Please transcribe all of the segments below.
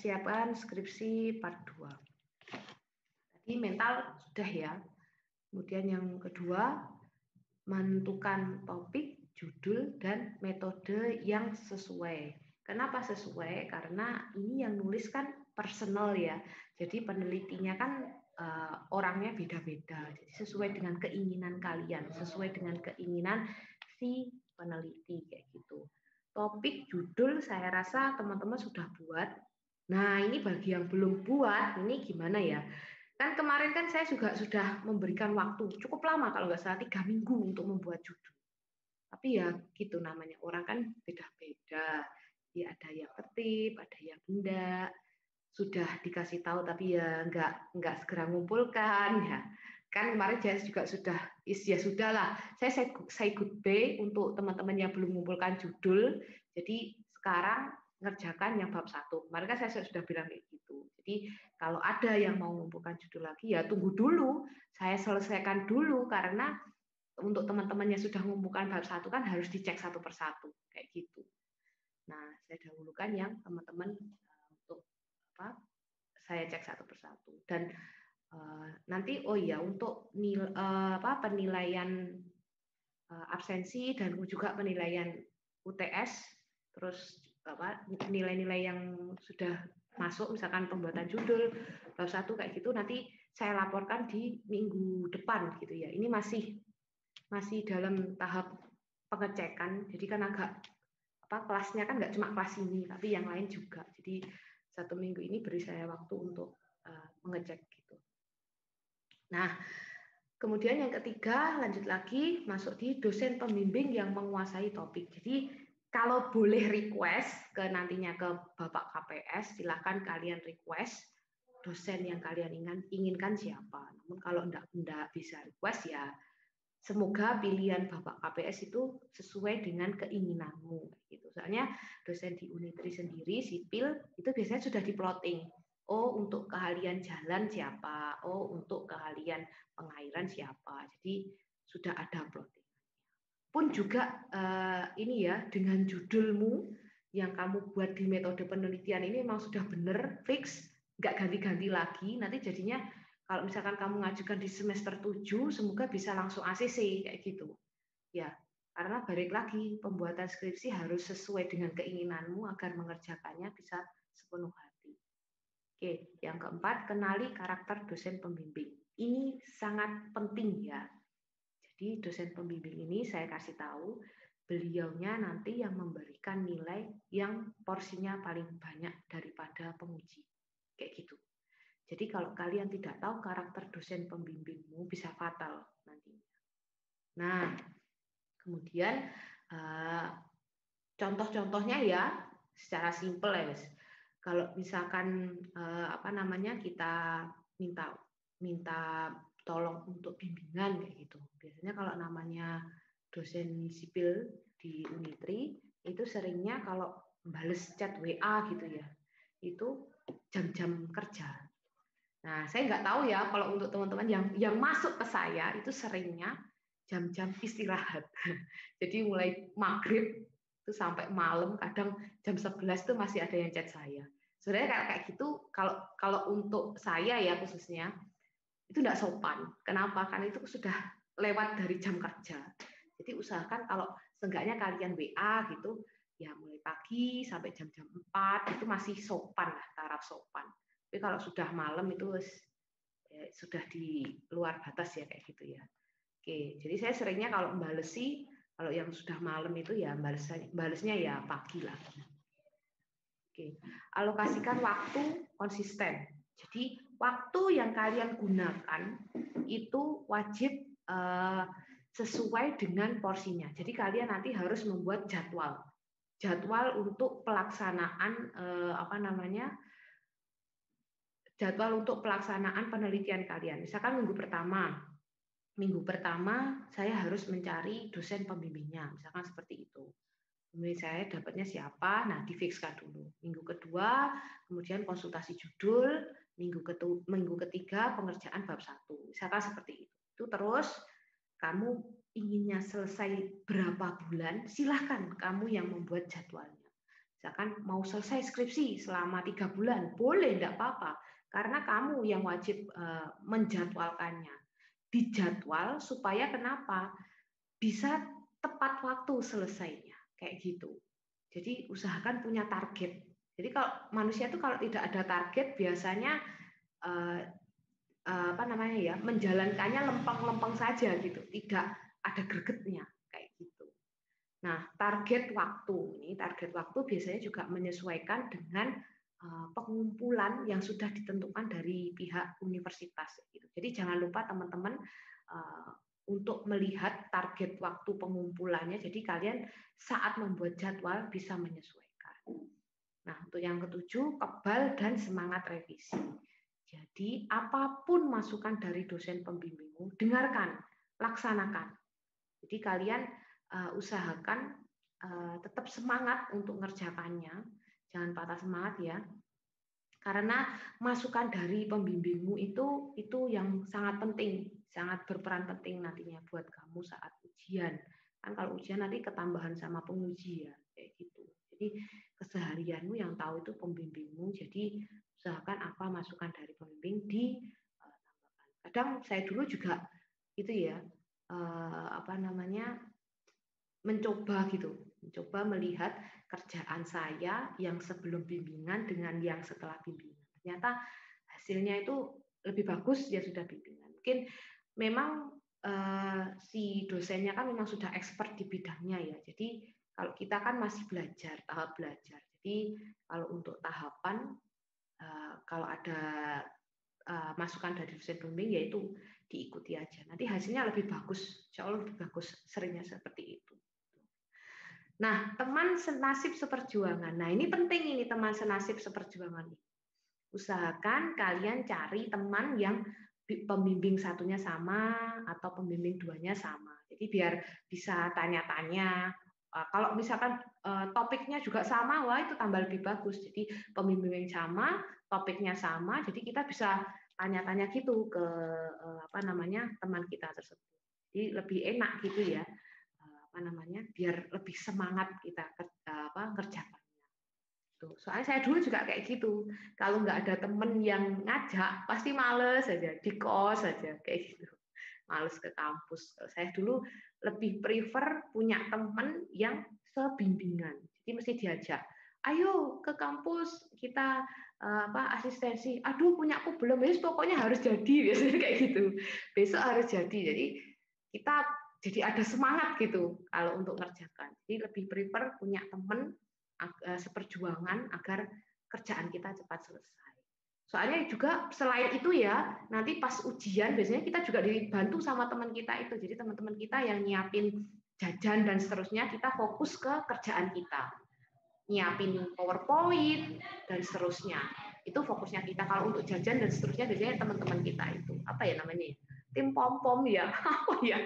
persiapan skripsi part 2. Tadi mental sudah ya. Kemudian yang kedua, menentukan topik, judul, dan metode yang sesuai. Kenapa sesuai? Karena ini yang nulis kan personal ya. Jadi penelitinya kan orangnya beda-beda. Jadi sesuai dengan keinginan kalian, sesuai dengan keinginan si peneliti kayak gitu. Topik, judul saya rasa teman-teman sudah buat. Nah, ini bagi yang belum buat, ini gimana ya? Kan kemarin kan saya juga sudah memberikan waktu cukup lama, kalau nggak salah 3 minggu untuk membuat judul. Tapi ya gitu namanya, orang kan beda-beda. Ya ada yang tertib, ada yang enggak. Sudah dikasih tahu tapi ya nggak segera ngumpulkan ya. Kan kemarin saya juga sudah, ya sudahlah. Saya say goodbye untuk teman-teman yang belum mengumpulkan judul. Jadi sekarang ngerjakan yang bab 1. Kemarin kan saya sudah bilang kayak gitu. Jadi kalau ada yang mau mengumpulkan judul lagi ya tunggu dulu. Saya selesaikan dulu karena untuk teman-teman yang sudah mengumpulkan bab 1 kan harus dicek satu persatu kayak gitu. Nah, saya dahulukan yang teman-teman untuk apa? Saya cek satu persatu dan nanti untuk penilaian absensi dan juga penilaian UTS, terus nilai-nilai yang sudah masuk, misalkan pembuatan judul bab 1 kayak gitu, nanti saya laporkan di minggu depan gitu ya. Ini masih dalam tahap pengecekan, jadi kan agak kelasnya kan nggak cuma kelas ini, tapi yang lain juga. Jadi 1 minggu ini beri saya waktu untuk mengecek gitu. Nah, kemudian yang ketiga, lanjut lagi masuk di dosen pembimbing yang menguasai topik. Jadi kalau boleh request ke nantinya ke Bapak KPS, silakan kalian request dosen yang kalian inginkan siapa. Namun kalau enggak bisa request ya semoga pilihan Bapak KPS itu sesuai dengan keinginanmu gitu. Soalnya dosen di Unitri sendiri sipil itu biasanya sudah diplotting. Oh, untuk keahlian jalan siapa? Oh, untuk keahlian pengairan siapa? Jadi sudah ada plotting. Pun juga ini ya, dengan judulmu yang kamu buat di metode penelitian ini memang sudah benar fix, nggak ganti-ganti lagi. Nanti jadinya kalau misalkan kamu ngajukan di semester 7, semoga bisa langsung ACC kayak gitu. Ya, karena balik lagi pembuatan skripsi harus sesuai dengan keinginanmu agar mengerjakannya bisa sepenuh hati. Oke, yang keempat, kenali karakter dosen pembimbing. Ini sangat penting ya. Jadi dosen pembimbing ini saya kasih tahu, beliaunya nanti yang memberikan nilai yang porsinya paling banyak daripada penguji. Kayak gitu. Jadi kalau kalian tidak tahu karakter dosen pembimbingmu bisa fatal nantinya. Nah, kemudian contoh-contohnya ya secara simpel ya, Mas. Kalau misalkan kita minta tolong untuk bimbingan kayak gitu. Biasanya kalau namanya dosen sipil di Unitri itu seringnya kalau bales chat WA gitu ya. Itu jam-jam kerja. Nah, saya nggak tahu ya kalau untuk teman-teman yang masuk ke saya itu seringnya jam-jam istirahat. Jadi mulai maghrib itu sampai malam, kadang jam 11 itu masih ada yang chat saya. Sebenarnya kayak gitu, kalau untuk saya ya khususnya, itu nggak sopan. Kenapa? Karena itu sudah lewat dari jam kerja. Jadi usahakan kalau seenggaknya kalian WA gitu, ya mulai pagi sampai jam-jam 4, itu masih sopan lah, taraf sopan. Tapi kalau sudah malam itu sudah di luar batas ya kayak gitu ya. Oke, jadi saya seringnya kalau membalesi, kalau yang sudah malam itu ya balesnya ya pagi lah. Oke, alokasikan waktu konsisten. Jadi waktu yang kalian gunakan itu wajib sesuai dengan porsinya. Jadi kalian nanti harus membuat jadwal untuk pelaksanaan jadwal untuk pelaksanaan penelitian kalian. Misalkan minggu pertama saya harus mencari dosen pembimbingnya, misalkan seperti itu. Kemudian saya dapatnya siapa, nah difikskan dulu. Minggu kedua, kemudian konsultasi judul, minggu ketiga pengerjaan bab 1. Misalkan seperti itu. Itu terus kamu inginnya selesai berapa bulan, silahkan kamu yang membuat jadwalnya. Misalkan mau selesai skripsi selama 3 bulan, boleh, enggak apa-apa. Karena kamu yang wajib menjadwalkannya. Dijadwal supaya kenapa? Bisa tepat waktu selesainya, kayak gitu. Jadi usahakan punya target. Jadi kalau manusia itu kalau tidak ada target biasanya apa namanya ya, menjalankannya lempeng-lempeng saja gitu, tidak ada gregetnya kayak gitu. Nah, target waktu biasanya juga menyesuaikan dengan pengumpulan yang sudah ditentukan dari pihak universitas gitu. Jadi jangan lupa teman-teman untuk melihat target waktu pengumpulannya. Jadi kalian saat membuat jadwal bisa menyesuaikan. Nah, untuk yang ketujuh, kebal dan semangat revisi. Jadi apapun masukan dari dosen pembimbingmu, dengarkan, laksanakan. Jadi kalian usahakan tetap semangat untuk ngerjakannya, jangan patah semangat ya. Karena masukan dari pembimbingmu itu yang sangat penting, sangat berperan penting nantinya buat kamu saat ujian. Kan kalau ujian nanti ketambahan sama pengujian kayak gitu. Jadi keseharianmu yang tahu itu pembimbingmu. Jadi usahakan apa masukan dari pembimbing ditambahkan. Kadang saya dulu juga itu ya apa namanya mencoba melihat kerjaan saya yang sebelum bimbingan dengan yang setelah bimbingan. Ternyata hasilnya itu lebih bagus ya sudah bimbingan. Mungkin memang si dosennya kan memang sudah expert di bidangnya ya. Jadi kalau kita kan masih belajar, tahap belajar. Jadi kalau untuk tahapan kalau ada masukan dari dosen pembimbing yaitu diikuti aja. Nanti hasilnya lebih bagus, insya Allah lebih bagus, seringnya seperti itu. Nah, teman senasib seperjuangan. Nah, ini penting ini teman senasib seperjuangan. Usahakan kalian cari teman yang pembimbing satunya sama atau pembimbing duanya sama. Jadi biar bisa tanya-tanya. Kalau misalkan topiknya juga sama, wah itu tambah lebih bagus. Jadi pembimbing yang sama, topiknya sama, jadi kita bisa tanya-tanya gitu ke apa namanya teman kita tersebut. Jadi lebih enak gitu ya. Apa namanya biar lebih semangat kita kerjakannya. Tuh, soalnya saya dulu juga kayak gitu. Kalau nggak ada temen yang ngajak, pasti males aja di kos aja kayak gitu. Males ke kampus. Kalau saya dulu lebih prefer punya temen yang sebimbingan. Jadi mesti diajak. Ayo ke kampus kita asistensi. Aduh punya aku belum, pokoknya harus jadi biasanya kayak gitu. Besok harus jadi. Jadi kita jadi ada semangat gitu kalau untuk ngerjakan. Jadi lebih prefer punya teman seperjuangan agar kerjaan kita cepat selesai. Soalnya juga selain itu ya, nanti pas ujian biasanya kita juga dibantu sama teman kita itu. Jadi teman-teman kita yang nyiapin jajan dan seterusnya, kita fokus ke kerjaan kita. Nyiapin PowerPoint dan seterusnya. Itu fokusnya kita. Kalau untuk jajan dan seterusnya biasanya teman-teman kita itu. Apa ya namanya? Tim pom-pom ya. Apa ya?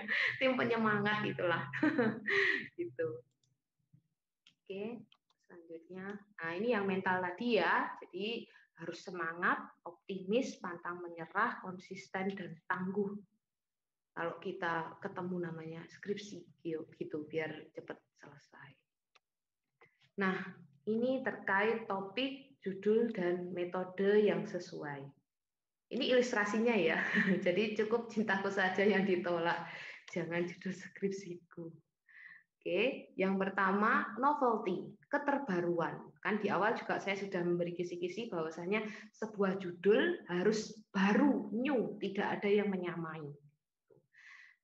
Tim penyemangat itulah. Gitu. Oke, selanjutnya. Nah, ini yang mental tadi ya. Jadi harus semangat, optimis, pantang menyerah, konsisten dan tangguh. Kalau kita ketemu namanya skripsi gitu biar cepat selesai. Nah, ini terkait topik, judul, dan metode yang sesuai. Ini ilustrasinya ya, jadi cukup cintaku saja yang ditolak, jangan judul skripsiku. Oke, yang pertama novelty, keterbaruan. Kan di awal juga saya sudah memberi kisi-kisi bahwasanya sebuah judul harus baru, new, tidak ada yang menyamai.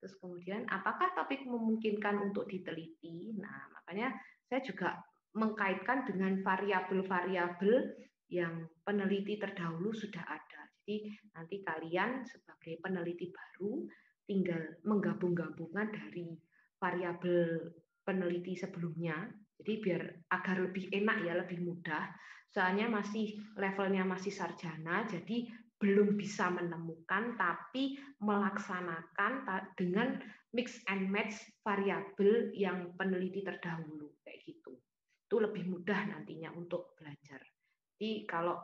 Terus kemudian apakah topik memungkinkan untuk diteliti? Nah, makanya saya juga mengkaitkan dengan variabel-variabel yang peneliti terdahulu sudah ada. Jadi nanti kalian sebagai peneliti baru tinggal menggabung-gabungkan dari variabel peneliti sebelumnya. Jadi biar agar lebih enak ya, lebih mudah. Soalnya masih levelnya masih sarjana, jadi belum bisa menemukan, tapi melaksanakan dengan mix and match variabel yang peneliti terdahulu kayak gitu. Itu lebih mudah nantinya untuk belajar. Jadi kalau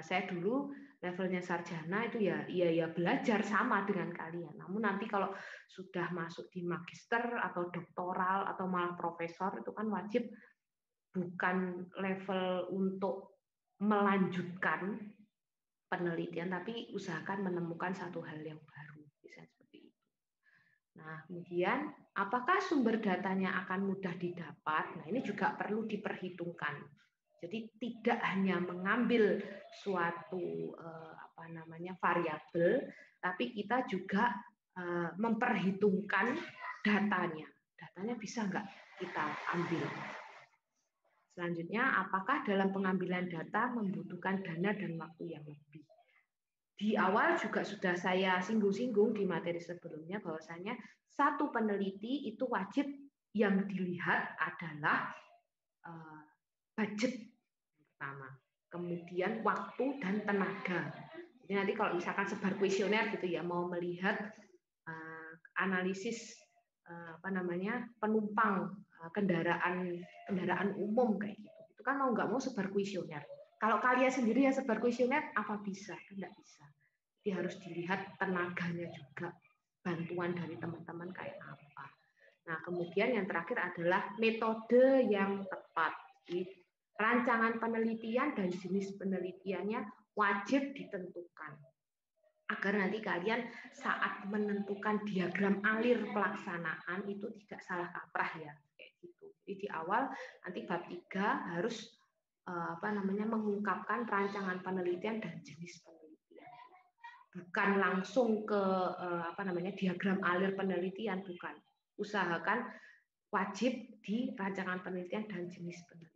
saya dulu levelnya sarjana itu ya belajar sama dengan kalian. Namun nanti kalau sudah masuk di magister atau doktoral atau malah profesor itu kan wajib bukan level untuk melanjutkan penelitian, tapi usahakan menemukan satu hal yang baru, bisa seperti itu. Nah, kemudian apakah sumber datanya akan mudah didapat? Nah, ini juga perlu diperhitungkan. Jadi tidak hanya mengambil suatu variabel, tapi kita juga memperhitungkan datanya. Datanya bisa nggak kita ambil? Selanjutnya, apakah dalam pengambilan data membutuhkan dana dan waktu yang lebih? Di awal juga sudah saya singgung-singgung di materi sebelumnya bahwasanya satu peneliti itu wajib yang dilihat adalah budget yang pertama, kemudian waktu dan tenaga. Jadi nanti kalau misalkan sebar kuesioner gitu ya, mau melihat analisis penumpang kendaraan umum kayak gitu, itu kan mau nggak mau sebar kuesioner. Kalau kalian sendiri yang sebar kuesioner, apa bisa? Tidak bisa. Jadi harus dilihat tenaganya juga, bantuan dari teman-teman kayak apa. Nah, kemudian yang terakhir adalah metode yang tepat. Jadi, rancangan penelitian dan jenis penelitiannya wajib ditentukan agar nanti kalian saat menentukan diagram alir pelaksanaan itu tidak salah kaprah ya, kayak gitu. Jadi di awal nanti bab 3 harus mengungkapkan rancangan penelitian dan jenis penelitian. Bukan langsung ke diagram alir penelitian, bukan. Usahakan wajib di rancangan penelitian dan jenis penelitian.